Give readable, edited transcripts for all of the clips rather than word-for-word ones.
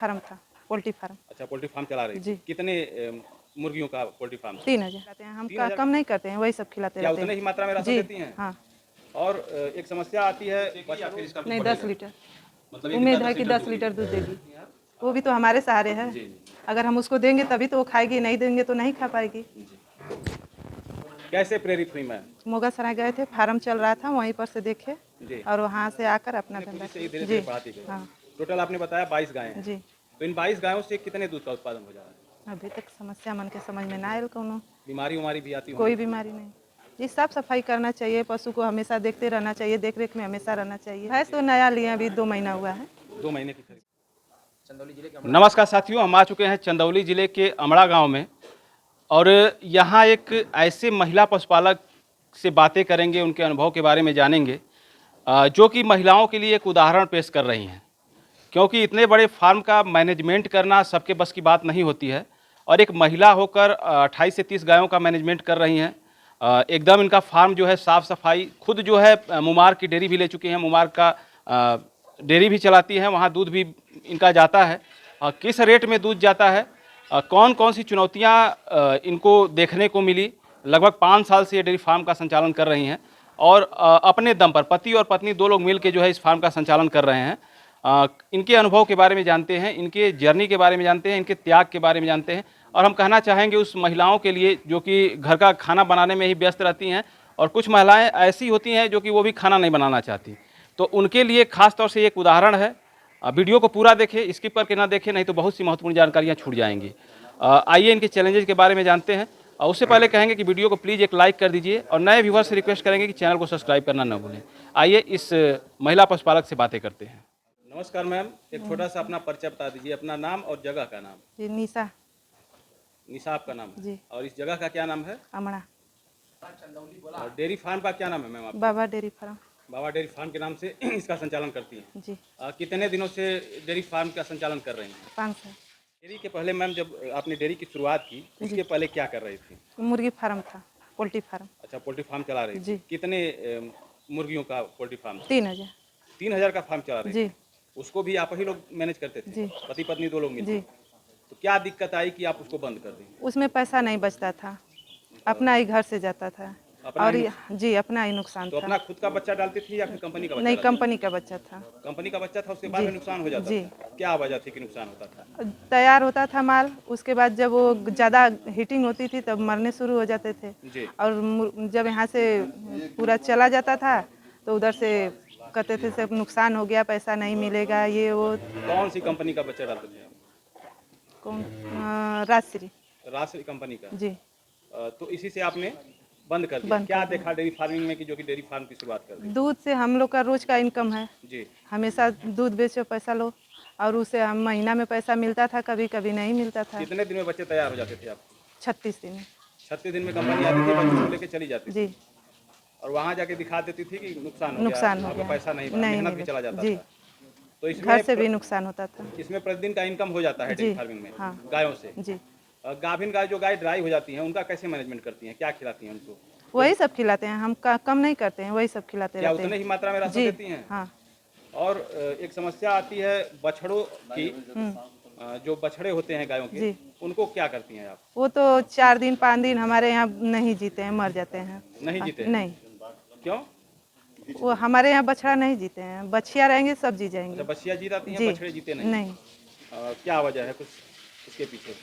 Farm था, poultry farm. अच्छा, poultry farm चला रही जी। थी। कितने मुर्गियों का पोल्ट्री फार्म? 3000 खाते हैं हम, 3000 कम नहीं करते हैं, वही सब खिलाते क्या रहते उतने ही हैं। मात्रा में राशन जी देती हैं? हाँ। और एक समस्या आती है या फिर इसका नहीं, 10 लीटर मतलब उम्मीद है कि 10 लीटर दूध देगी। वो भी तो हमारे सहारे है। अगर हम उसको देंगे तभी तो वो खाएगी, नहीं देंगे तो नहीं खा पाएगी। कैसे प्रेरित हुई मैम? मुगलसराय गए थे, फार्म चल रहा था, वहीं पर से देखे जी। और वहाँ से आकर अपना धंधा से धीरे जी धीरे बढ़ाती गई। हाँ टोटल आपने बताया 22 गायें हैं। जी। तो इन 22 गायों से कितने दूध का उत्पादन हो जा रहा है? अभी तक समस्या मन के समझ में ना आयल कोनो। बीमारी उमारी भी आती कोई होगी? बीमारी नहीं जी। साफ सफाई करना चाहिए, पशु को हमेशा देखते रहना चाहिए, देख रेख में हमेशा रहना चाहिए। भैंस तो नया लिए, अभी 2 महीना हुआ है। 2 महीने की खरीद। नमस्कार साथियों, हम आ चुके हैं चंदौली जिले के अमड़ा गांव में और यहाँ एक ऐसे महिला पशुपालक से बातें करेंगे, उनके अनुभव के बारे में जानेंगे जो कि महिलाओं के लिए एक उदाहरण पेश कर रही हैं। क्योंकि इतने बड़े फार्म का मैनेजमेंट करना सबके बस की बात नहीं होती है और एक महिला होकर 28 से 30 गायों का मैनेजमेंट कर रही हैं। एकदम इनका फार्म जो है साफ़ सफाई, खुद जो है मुमार की डेयरी भी ले चुकी हैं, मुमार का डेयरी भी चलाती हैं, वहाँ दूध भी इनका जाता है। किस रेट में दूध जाता है, कौन कौन सी चुनौतियाँ इनको देखने को मिली। लगभग 5 साल से ये डेयरी फार्म का संचालन कर रही हैं और अपने दम पर पति और पत्नी 2 लोग मिल के जो है इस फार्म का संचालन कर रहे हैं। इनके अनुभव के बारे में जानते हैं, इनके जर्नी के बारे में जानते हैं, इनके त्याग के बारे में जानते हैं और हम कहना चाहेंगे उस महिलाओं के लिए जो कि घर का खाना बनाने में ही व्यस्त रहती हैं और कुछ महिलाएं ऐसी होती हैं जो कि वो भी खाना नहीं बनाना चाहती, तो उनके लिए खास तौर से एक उदाहरण है। वीडियो को पूरा देखें, स्किप करके ना देखें, नहीं तो बहुत सी महत्वपूर्ण जानकारियाँ छूट जाएंगी। आइए इनके चैलेंजेस के बारे में जानते हैं। उससे पहले कहेंगे कि वीडियो को प्लीज़ एक लाइक कर दीजिए और नए व्यूअर्स से रिक्वेस्ट करेंगे कि चैनल को सब्सक्राइब करना न भूलें। आइए इस महिला पशुपालक से बातें करते हैं। नमस्कार मैम, एक छोटा सा अपना परिचय बता दीजिए, अपना नाम और जगह का नाम। जी निशा। निशा आपका नाम है जी। और इस जगह का क्या नाम है? अमड़ा। और डेयरी फार्म का क्या नाम है मैम? आप बाबा डेयरी फार्म। बाबा डेयरी फार्म के नाम से इसका संचालन करती हैं। जी। कितने दिनों से डेयरी फार्म का संचालन कर रही हैं? 5 साल। डेयरी के पहले मैम जब आपने डेयरी की शुरुआत की, उसके पहले क्या कर रही थी? मुर्गी फार्म था, पोल्ट्री फार्म। अच्छा, पोल्ट्री फार्म चला रही थी। जी। कितने मुर्गियों का पोल्ट्री फार्म? 3000। 3000 का फार्म चला रही जी। थी। उसको भी आप ही लोग मैनेज करते थे? जी। पति पत्नी 2 लोग मिलकर? जी। तो क्या दिक्कत आई कि आप उसको बंद कर दी? उसमें पैसा नहीं बचता था, अपना ही घर से जाता था अपना और ही जी अपना ही नुकसान तो था। अपना खुद का बच्चा डालती थी या फिर कंपनी का बच्चा? नहीं, डालती कंपनी का बच्चा था। थी? कंपनी का बच्चा था, उसके बाद जी। में नुकसान हो जाता जी। था? क्या वजह थी कि नुकसान होता था? तैयार होता था माल, उसके बाद जब वो ज़्यादा हीटिंग होती थी तब मरने शुरू हो जाते थे। जी। और जब यहाँ से पूरा चला जाता था तो उधर से कहते थे सब नुकसान हो गया, पैसा नहीं मिलेगा, ये वो। कौन सी कंपनी का बच्चा डालते थे आप? कौन? राजश्री। राष्ट्रीय कंपनी का? जी। तो इसी से आपने बंद कर दिया। बंद क्या कर दिया। देखा डेयरी फार्मिंग में कि जो कि डेयरी फार्म की शुरुआत कर दी? दूध से हम लोग का रोज का इनकम है। जी। हमेशा दूध बेचो पैसा लो और उससे हम महीना में पैसा मिलता था, कभी कभी नहीं मिलता था। कितने दिन में बच्चे तैयार हो जाते थे आप? 36 दिन में। 36 दिन में कंपनी आती थी, बच्चों को लेके चली जाती थी जी। और वहाँ जाके दिखा देती थी कि नुकसान नुकसान हो आपका गया, पैसा नहीं बना, मेहनत भी मिला। चला जाता जी। था। तो घर से भी नुकसान होता था। इसमें प्रतिदिन का इनकम हो जाता है जी। डेयरी फार्मिंग में? हाँ। गायों से? जी। गाभिन गाय जो गाय ड्राई हो जाती हैं उनका कैसे मैनेजमेंट करती हैं, क्या खिलाती हैं उनको? वही सब खिलाते हैं हम, कम नहीं करते हैं, वही सब खिलाते क्या रहते उतने हैं। ही मात्रा में राशन जी देती हैं? हाँ। और एक समस्या आती है बछड़ों की, जो बछड़े होते हैं गायों के, जी। उनको क्या करती हैं आप? वो तो 4 दिन 5 दिन हमारे यहाँ नहीं जीते हैं, मर जाते हैं। नहीं जीते हैं? नहीं, क्यों? वो हमारे यहाँ बछड़ा नहीं जीते हैं, बछिया रहेंगे सब जी जाएंगे। अच्छा, बछिया जीत आती हैं, जी। बछड़े जीते नहीं? नहीं। क्या वजह है कुछ इसके पीछे?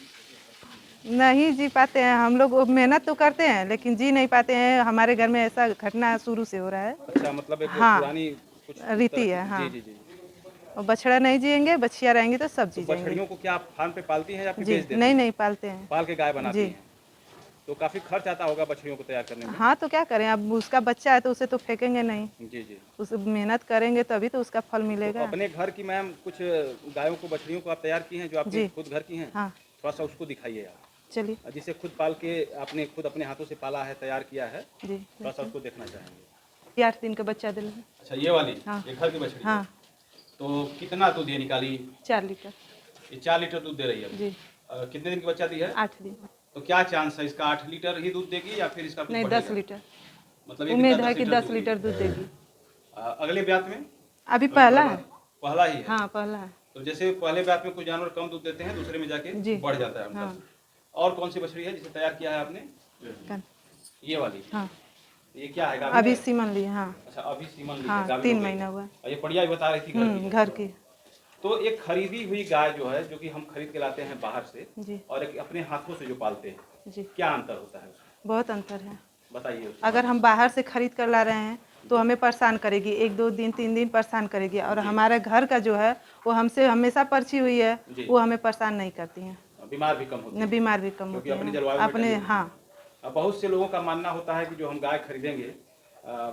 नहीं जी पाते हैं हम लोग, मेहनत तो करते हैं लेकिन जी नहीं पाते हैं। हमारे घर में ऐसा घटना शुरू से हो रहा है। अच्छा, मतलब एक हाँ, पुरानी कुछ रीति है। हाँ। जी जी जी। और बछड़ा नहीं जिएंगे, बछिया रहेंगे तो सब जी तो जाएंगे। बछड़ियों को क्या आप फार्म पे पालती हैं या फिर जी बेच देती नहीं, हैं? नहीं पालते हैं। पाल के गाय बनाती जी। हैं? तो काफी खर्च आता होगा बछड़ियों को तैयार करने में? हाँ तो क्या करें, अब उसका बच्चा है तो उसे तो फेंकेंगे नहीं, जी जी। उस मेहनत करेंगे तभी तो उसका फल तो मिलेगा। अपने घर की मैम कुछ गायों को, बछड़ियों को आप तैयार की हैं जो आपके जी। खुद घर की हैं? हाँ थोड़ा सा उसको दिखाइए आप, चलिए। जिसे खुद पाल के आपने खुद अपने हाथों से पाला है, तैयार किया है, जी। थोड़ा सा उसको देखना चाहेंगे। 8 दिन का बच्चा दिल है। अच्छा, ये वाली? हाँ। ये घर की बछड़ी? हाँ। तो कितना दूध ये निकाली? 4 लीटर। ये 4 लीटर दूध दे रही है? जी। कितने दिन की बच्चा दी है? 8 दिन। तो क्या चांस है इसका 8 लीटर ही दूध देगी या फिर इसका कुछ नहीं, बढ़ेगा? 10 लीटर मतलब उम्मीद है कि 10 लीटर दूध देगी। अगले ब्यात में? अभी पहला है। पहला ही है? हाँ पहला है। तो जैसे पहले बैच में कुछ जानवर कम दूध देते हैं, दूसरे में जाके जी। बढ़ जाता है उनका। हाँ। और कौन सी बछड़ी है जिसे तैयार किया है आपने? कन- ये वाली। हाँ, ये क्या है, गाभिन अभी है? सीमन लिए। हाँ अच्छा, अभी सीमन ली है, हाँ, गाभिन 3 हो गई महीना है। हुआ। और ये बढ़िया ही बता रही थी घर की है। घर की। तो एक खरीदी हुई गाय जो है, जो कि हम खरीद के लाते हैं बाहर से, जी और एक अपने हाथों से जो पालते हैं, जी, क्या अंतर होता है उसमें? बहुत अंतर है। बताइए उसके अगर बारे हम बाहर से खरीद कर ला रहे हैं तो हमें परेशान करेगी, 1-2 दिन 3 दिन परेशान करेगी, और हमारे घर का जो है वो हमसे हमेशा परची हुई है, जी। वो हमें परेशान नहीं करती हैं, में बीमार भी कम होती न है, बीमार भी कम क्योंकि होती अपनी हैं जलवायु में अपने। ढली हुई है। हाँ। अब बहुत से लोगों का मानना होता है कि जो हम गाय खरीदेंगे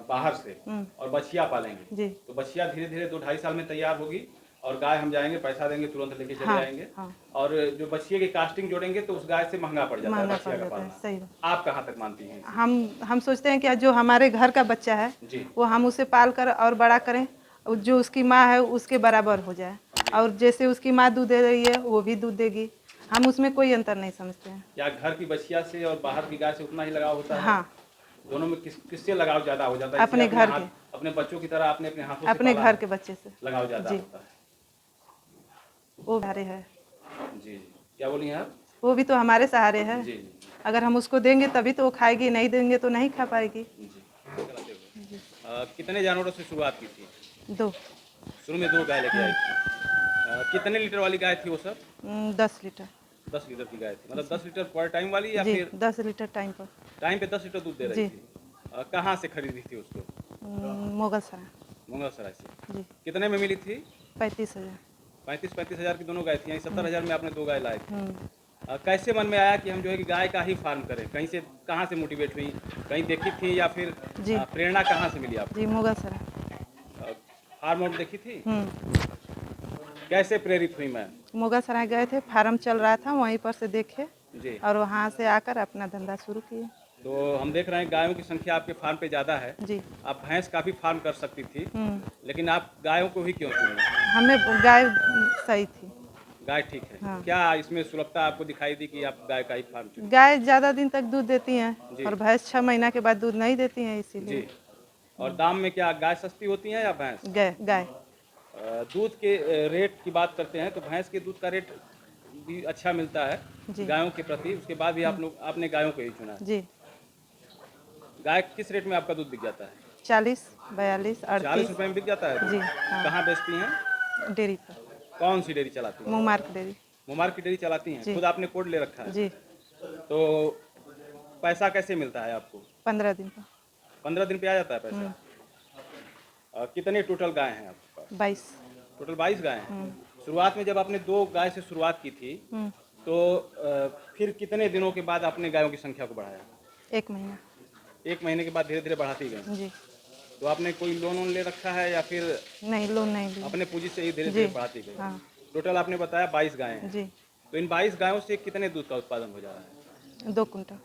बाहर से और बछिया पालेंगे, जी। तो बछिया धीरे धीरे 2-2.5 साल में तैयार होगी, और गाय हम जाएंगे, पैसा देंगे, तुरंत लेके चले हाँ, आएंगे। हाँ। और जो बछिए की कास्टिंग जोड़ेंगे तो उस गाय से महंगा पड़ जाता है महंगा बछिया पड़ का जाता है, पालना। सही बात। आप कहाँ तक मानती हैं इसे? हम सोचते हैं कि जो हमारे घर का बच्चा है जी। वो हम उसे पाल कर और बड़ा करें, और जो उसकी माँ है उसके बराबर हो जाए, और जैसे उसकी माँ दूध दे रही है वो भी दूध देगी। हम उसमें कोई अंतर नहीं समझते हैं। क्या घर की बछिया से और बाहर की गाय से उतना ही लगाव होता है? हाँ, दोनों में किससे लगाव ज्यादा हो जाता है? अपने इसलिए घर हाथ, के, अपने बच्चों की तरह आपने अपने हाथों से अपने पाला घर है, के बच्चे से। लगाव ज्यादा जी। होता है। वो भारे है, जी जी, क्या बोली हैं आप? वो भी तो हमारे सहारे है। जी जी अगर हम उसको देंगे तभी तो वो खाएगी, नहीं देंगे तो नहीं खा पाएगी। जी। कितने जानवरों से शुरुआत की थी? 2। शुरू में 2 गाय लेके आई थी। कितने लीटर वाली गाय थी वो सब? 10 लीटर। 10 लीटर की गाय थी, मतलब 10 लीटर पर टाइम वाली, या जी, फिर 10 लीटर टाइम पर। टाइम पे 10 लीटर दूध दे रही जी। थी? कहाँ से खरीदी थी उसको? मुगल सराय। मुंगलसराय से। जी। कितने में मिली थी? 35,000। 35 हज़ार की दोनों गाय थी, यानी 70,000 में आपने 2 गाय लाए थे। हम्म। कैसे मन में आया कि हम जो है कि गाय का ही फार्म करें? कहीं से, कहाँ से मोटिवेट हुई? कहीं देखी थी, या फिर जी। प्रेरणा कहाँ से मिली आपको? जी, मुगल सराय। फार्म आउट देखी थी? कैसे प्रेरित हुई मैं? मुगल सराय गए थे, फार्म चल रहा था, वहीं पर से देखे जी। और वहाँ से आकर अपना धंधा शुरू किए। तो हम देख रहे हैं गायों की संख्या आपके फार्म पे ज़्यादा है। जी। आप भैंस का भी फार्म कर सकती थी, लेकिन आप गायों को ही क्यों चुनी? हमें गाय सही थी। गाय ठीक है। हाँ। क्या इसमें सुलभता आपको दिखाई दी कि आप गाय का ही फार्म चुनी? गाय ज़्यादा दिन तक दूध देती हैं, जी। और भैंस 6 महीना के बाद दूध नहीं देती हैं, जी। इसीलिए। और दाम में क्या गाय सस्ती होती है या भैंस? गाय। दूध के रेट की बात करते हैं तो भैंस के दूध का रेट भी अच्छा मिलता है जी। गायों के प्रति, उसके बाद भी आपने गायों को ही चुना है। जी। गाय किस रेट में आपका दूध बिक जाता है? 40, 42, 40 38। रुपये में बिक जाता है दूध? जी। हाँ। कहाँ बेचती हैं? डेयरी पर। कौन सी डेयरी चलाती हैं? मुमार्क डेयरी। मुमार की डेयरी चलाती हैं? जी। खुद आपने कोड ले रखा है? जी। तो पैसा कैसे मिलता है आपको? 15 दिन पर। 15 दिन पे आ जाता है पैसा? कितने टोटल गाय हैं आपके पास? 22। टोटल 22 गाय हैं। शुरुआत में जब आपने 2 गाय से शुरुआत की थी, तो फिर कितने दिनों के बाद आपने गायों की संख्या को बढ़ाया? 1 महीना। 1 महीने के बाद धीरे धीरे बढ़ाती गई? जी। तो आपने कोई लोन ले रखा है, या फिर नहीं, लोन नहीं लिया। अपने पूंजी से ही धीरे जी। धीरे बढ़ाती गई? हाँ। टोटल आपने बताया 22 गायें हैं। जी। तो इन 22 गायों से कितने दूध का उत्पादन हो जा रहा है? 2 कुंटल।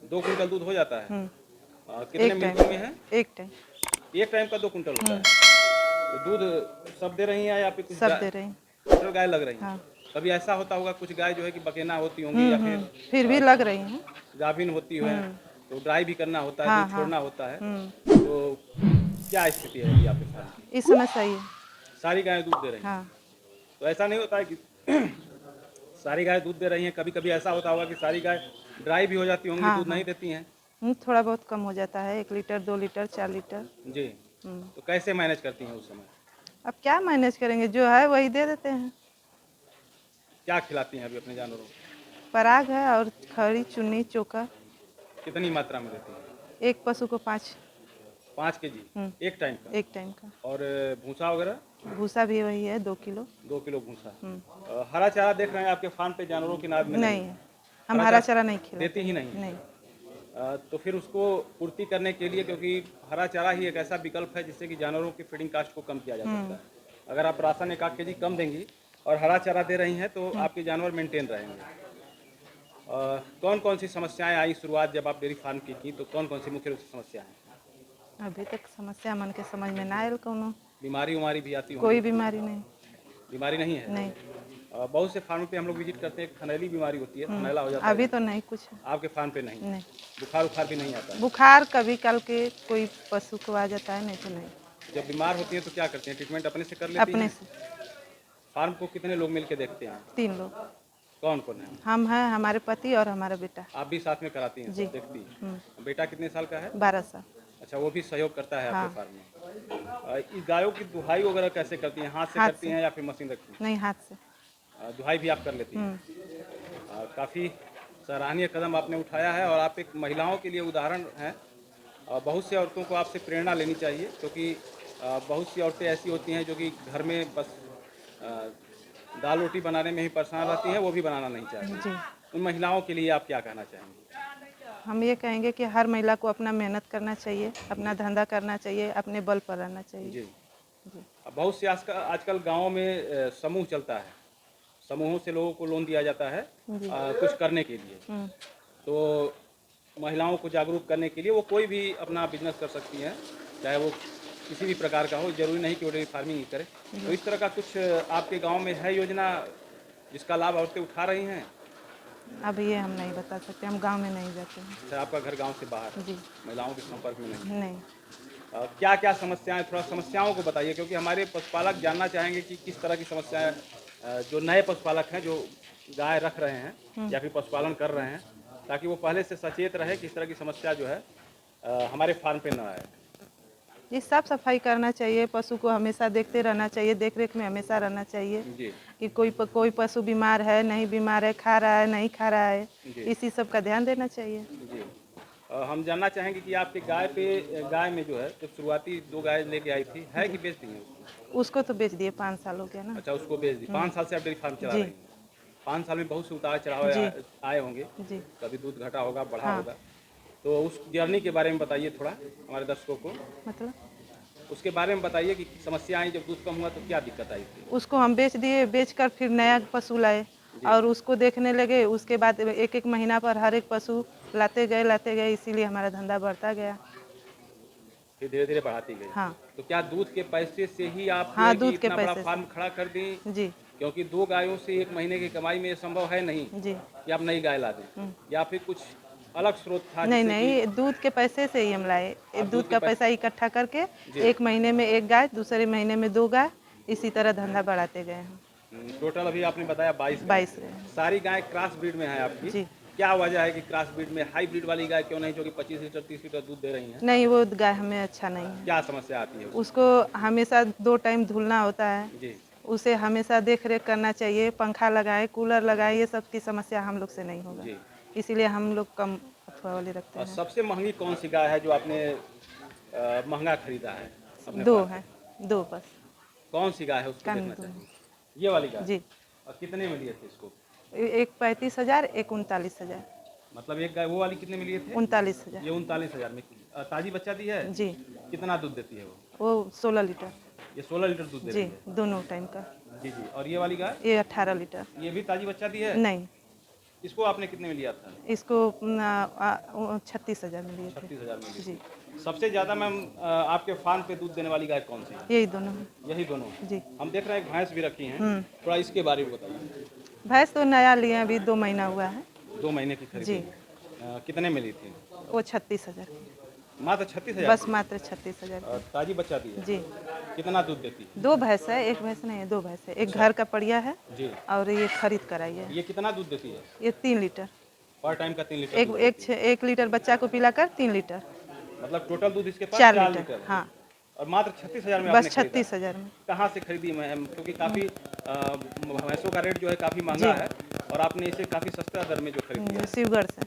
2 कुंटल दूध हो जाता है? कितने एक मिल्कों में टाइम। है? एक टाइम। एक टाइम का 2 कुंटल होता है? तो दूध सब दे रही हैं, या फिर कुछ सब दे रहे हैं। टोटल गाय लग रही हैं? हाँ। कभी ऐसा होता होगा कुछ गाय जो है कि बकेना होती होंगी, या फिर भी लग रही हैं। गाभिन होती है, तो ड्राई भी करना होता है, हाँ, दूध छोड़ना होता है, हाँ। तो क्या स्थिति है अभी आपके साथ? इस समय सही है। सारी गायें दूध दे रही हैं? हाँ। तो ऐसा नहीं होता है कि सारी गाय दूध दे रही हैं, कभी कभी ऐसा होता होगा कि सारी गाय ड्राई भी हो जाती होंगी, हाँ, दूध हाँ। नहीं देती हैं? थोड़ा बहुत कम हो जाता है, 1 लीटर 2 लीटर 4 लीटर। जी। तो कैसे मैनेज करती हैं उस समय? अब क्या मैनेज करेंगे, जो है वही दे देते हैं। क्या खिलाती हैं अभी अपने जानवरों को? पराग है और खड़ी चुन्नी चोकर। कितनी मात्रा में देती हैं? एक पशु को 5 केजी एक टाइम का? एक टाइम का। और भूसा वगैरह? भूसा भी वही है 2 किलो। 2 किलो भूसा। हरा चारा देख रहे हैं आपके फार्म पे जानवरों की नाद में नहीं है, हम हरा चारा नहीं खिलाते। देती ही नहीं? नहीं। तो फिर उसको पूर्ति करने के लिए, क्योंकि हरा चारा ही एक ऐसा विकल्प है जिससे कि जानवरों की फीडिंग कास्ट को कम किया जा सकता है। अगर आप राशन 1 केजी कम देंगी और हरा चारा दे रही हैं तो आपके जानवर मेंटेन रहेंगे। कौन कौन सी समस्याएं आई शुरुआत जब आप डेयरी फार्म की तो कौन कौन सी मुख्य रूप से समस्या है? अभी तक समस्या मन के समझ में ना आयल कोनो। बीमारी उमारी भी आती होंगी? कोई बीमारी नहीं। बीमारी नहीं है? नहीं। बहुत से फार्म पे हम लोग विजिट करते हैं, थनैली बीमारी होती है, थनैला हो जाता है। अभी तो नहीं कुछ। आपके फार्म पे नहीं? नहीं। बुखार उखार भी नहीं आता है? बुखार कभी कल के कोई पशु को आ जाता है, नहीं तो नहीं। जब बीमार होती है तो क्या करते हैं, ट्रीटमेंट अपने से कर लेती अपने हैं? से। फार्म को कितने लोग मिलकर देखते हैं? 3 लोग। कौन कौन है? हम हैं, हमारे पति और हमारा बेटा। आप भी साथ में कराती हैं? जी। सब देखती हैं? बेटा कितने साल का है? 12 साल। अच्छा, वो भी सहयोग करता है हाँ। आपके फार्म में? इस गायों की दुहाई वगैरह कैसे करती हैं? हाथ से हाथ करती से। हैं या फिर मशीन रखती हैं? नहीं, हाथ से। दुहाई भी आप कर लेती हैं? काफ़ी सराहनीय कदम आपने उठाया है और आप एक महिलाओं के लिए उदाहरण हैं। बहुत सी औरतों को आपसे प्रेरणा लेनी चाहिए, क्योंकि बहुत सी औरतें ऐसी होती हैं जो कि घर में बस दाल रोटी बनाने में ही परेशान रहती हैं, वो भी बनाना नहीं चाहती। जी। उन महिलाओं के लिए आप क्या कहना चाहेंगे? हम ये कहेंगे कि हर महिला को अपना मेहनत करना चाहिए, अपना धंधा करना चाहिए, अपने बल पर रहना चाहिए। जी। जी। अब बहुत से आजकल गाँव में समूह चलता है, समूहों से लोगों को लोन दिया जाता है जी। कुछ करने के लिए। तो महिलाओं को जागरूक करने के लिए वो कोई भी अपना बिजनेस कर सकती हैं, चाहे वो किसी भी प्रकार का हो, जरूरी नहीं कि वो डेयरी फार्मिंग ही करे। तो इस तरह का कुछ आपके गांव में है योजना जिसका लाभ औरतें उठा रही हैं? अब ये हम नहीं बता सकते, हम गांव में नहीं जाते हैं। अच्छा, आपका घर गांव से बाहर है? जी। महिलाओं के संपर्क में नहीं? नहीं। क्या क्या समस्याएं, थोड़ा समस्याओं को बताइए, क्योंकि हमारे पशुपालक जानना चाहेंगे कि किस तरह की समस्याएं जो नए पशुपालक हैं जो गाय रख रहे हैं या फिर पशुपालन कर रहे हैं, ताकि वो पहले से सचेत रहे कि इस तरह की समस्या जो है हमारे फार्म पे न आए। ये साफ सफाई करना चाहिए, पशु को हमेशा देखते रहना चाहिए, देख रेख में हमेशा रहना चाहिए जी। कि कोई पशु बीमार है, नहीं बीमार है, खा रहा है, नहीं खा रहा है, जी। इसी सब का ध्यान देना चाहिए। जी। हम जानना चाहेंगे कि आपके गाय में जो है, जब शुरुआती 2 गाय लेके आई थी, है कि बेच दी है उसको? उसको तो बेच दिए, 5 साल हो गया ना। अच्छा, उसको बेच दी। 5 साल से आप डेयरी फार्म चला जी। रही हैं। 5 साल में बहुत से उतार चढ़ाव जी। आए होंगे, जी। कभी दूध घटा होगा, बढ़ा हाँ। होगा। तो उस जर्नी के बारे में बताइए थोड़ा हमारे दर्शकों को। मतलब उसके बारे में बताइए कि समस्याएं, जब दूध कम हुआ तो क्या दिक्कत आई थी? उसको हम बेच दिए, बेचकर फिर नया पशु लाए और उसको देखने लगे। उसके बाद एक एक महीना पर हर एक पशु लाते गए, इसीलिए हमारा धंधा बढ़ता गया। फिर धीरे धीरे बढ़ाती गई। हाँ। तो क्या दूध के पैसे से ही आप हाँ, जो है कि दूध के इतना बड़ा पैसे से। फार्म खड़ा कर दी? जी। क्योंकि 2 गायों से 1 महीने की कमाई में ये संभव है नहीं जी। कि आप नई गाय ला दें, या फिर कुछ अलग स्रोत था नहीं जिससे नहीं, दूध के पैसे से ही हम लाए। आप दूध का पैसा इकट्ठा करके जी। एक महीने में 1 गाय, दूसरे महीने में 2 गाय, इसी तरह धंधा बढ़ाते गए हम। टोटल अभी आपने बताया 22 22 सारी गाय क्रॉस ब्रीड में है आपकी? जी। क्या वजह है कि क्रॉस ब्रीड में हाईब्रिड वाली गाय क्यों नहीं, जो कि 25 लीटर 30 लीटर दूध दे रही हैं? नहीं, वो गाय हमें अच्छा नहीं है। क्या समस्या आती है उसको हमेशा 2 टाइम धुलना होता है, जी। उसे हमेशा देख रेख करना चाहिए, पंखा लगाए, कूलर लगाए, ये सब की समस्या हम लोग से नहीं होगा, जी। इसीलिए हम लोग कम अथवा वाली रखते और हैं। सबसे महंगी कौन सी गाय है जो आपने महंगा खरीदा है अपने 2 पास? है, 2 बस। कौन सी गाय है उसको कान देखना दो। चाहिए? ये वाली गाय? जी। और कितने में लिए थे इसको? एक 35,000, एक 39,000। मतलब एक गाय वो वाली कितने में लिए थे? 39,000। ये 39,000 में। ताजी बच्चा दी है? जी। कितना दूध देती है वो? वो 16 लीटर। ये 16 लीटर दूध दे जी, रही है? दोनों टाइम का। जी जी। और ये वाली गाय? ये 18 लीटर। ये भी ताजी बच्चा दी है? नहीं, इसको आपने कितने में लिया था? इसको 36,000 में लिए थे। 36,000 में ली जी। थी। सबसे ज़्यादा मैम आपके फार्म पे दूध देने वाली गाय कौन सी है? यही दोनों हैं। यही दोनों हैं। जी। हम देख रहे हैं एक भैंस भी रखी हैं, थोड़ा इसके बारे में बताइए। भैंस तो नया लिए, अभी 2 महीना हुआ है। 2 महीने की खरीदी? जी। कितने में ली थी? वो 36,000 की। मात्र 36,000? बस मात्र 36,000 की। ताजी बच्चा दी है? जी। कितना दूध देती है? 2 भैंस है, एक भैंस नहीं है, 2 भैंस है। एक घर का पड़िया है जी। और ये खरीद कर आई है। ये कितना दूध देती है? ये 3 लीटर। पर टाइम का 3 लीटर दूध? 1 लीटर बच्चा को पिलाकर 3 लीटर। मतलब टोटल दूध इसके पास 4 4 लीटर। लीटर? हाँ। और मात्र 36,000 में बस आपने खरीदा? 36,000 में। कहाँ से खरीदी मैम? क्योंकि काफ़ी भैंसों का रेट जो है काफ़ी महंगा है, और आपने इसे काफ़ी सस्ता दर में जो खरीद लिया है। शिवगढ़ से।